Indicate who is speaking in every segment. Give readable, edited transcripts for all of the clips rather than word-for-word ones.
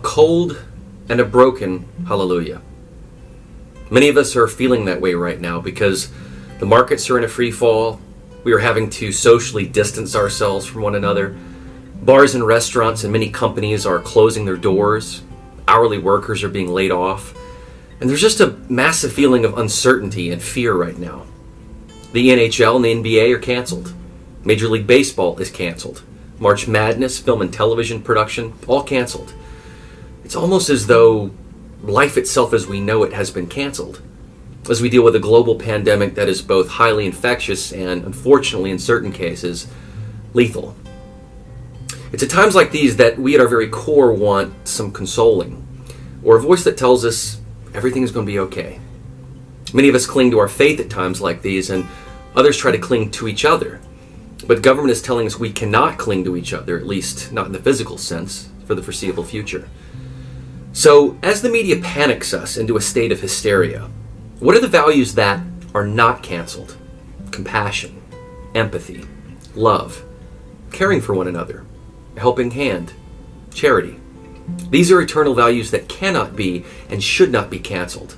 Speaker 1: cold and a broken hallelujah. Many of us are feeling that way right now because the markets are in a free fall. We are having to socially distance ourselves from one another. Bars and restaurants and many companies are closing their doors. Hourly workers are being laid off. And there's just a massive feeling of uncertainty and fear right now. The NHL and the NBA are canceled. Major League Baseball is canceled. March Madness, film and television production, all canceled. It's almost as though life itself as we know it has been canceled, as we deal with a global pandemic that is both highly infectious and, unfortunately in certain cases, lethal. It's at times like these that we at our very core want some consoling, or a voice that tells us everything is going to be okay. Many of us cling to our faith at times like these, and others try to cling to each other. But government is telling us we cannot cling to each other, at least not in the physical sense, for the foreseeable future. So, as the media panics us into a state of hysteria, what are the values that are not canceled? Compassion, empathy, love, caring for one another, a helping hand, charity. These are eternal values that cannot be and should not be canceled.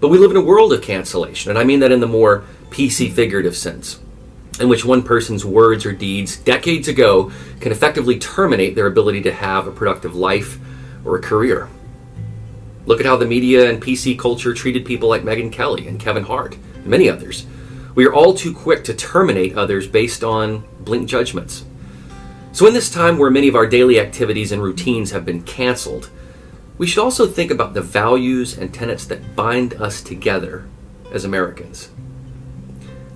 Speaker 1: But we live in a world of cancellation, and I mean that in the more PC figurative sense, in which one person's words or deeds decades ago can effectively terminate their ability to have a productive life or a career. Look at how the media and PC culture treated people like Megyn Kelly and Kevin Hart and many others. We are all too quick to terminate others based on blink judgments. So in this time where many of our daily activities and routines have been canceled, we should also think about the values and tenets that bind us together as Americans.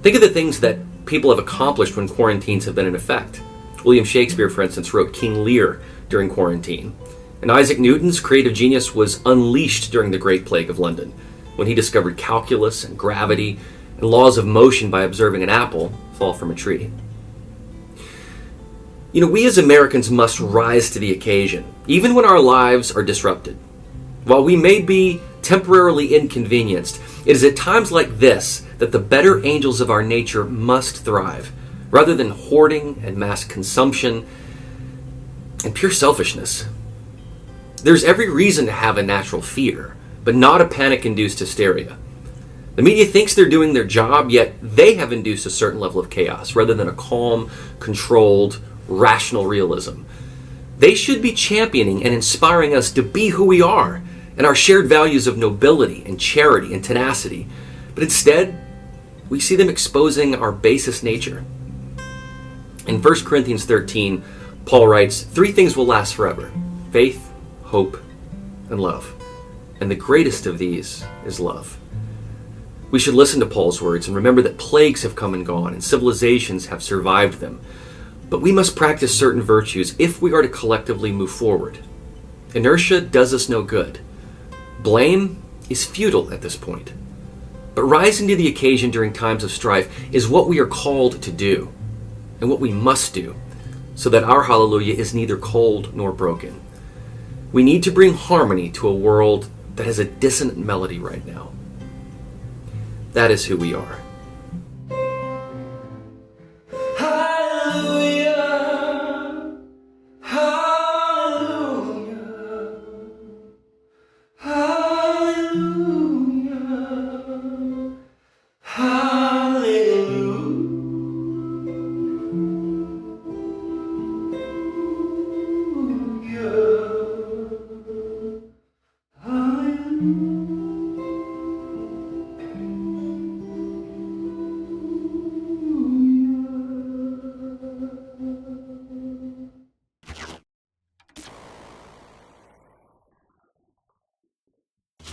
Speaker 1: Think of the things that people have accomplished when quarantines have been in effect. William Shakespeare, for instance, wrote King Lear during quarantine. And Isaac Newton's creative genius was unleashed during the Great Plague of London, when he discovered calculus and gravity and laws of motion by observing an apple fall from a tree. We as Americans must rise to the occasion, even when our lives are disrupted. While we may be temporarily inconvenienced, it is at times like this that the better angels of our nature must thrive, rather than hoarding and mass consumption and pure selfishness. There's every reason to have a natural fear, but not a panic-induced hysteria. The media thinks they're doing their job, yet they have induced a certain level of chaos, rather than a calm, controlled, rational realism. They should be championing and inspiring us to be who we are, and our shared values of nobility and charity and tenacity. But instead, we see them exposing our basest nature. In 1 Corinthians 13, Paul writes, 3 things will last forever: faith, hope, and love. And the greatest of these is love. We should listen to Paul's words and remember that plagues have come and gone and civilizations have survived them. But we must practice certain virtues if we are to collectively move forward. Inertia does us no good. Blame is futile at this point. But rising to the occasion during times of strife is what we are called to do, and what we must do, so that our hallelujah is neither cold nor broken. We need to bring harmony to a world that has a dissonant melody right now. That is who we are.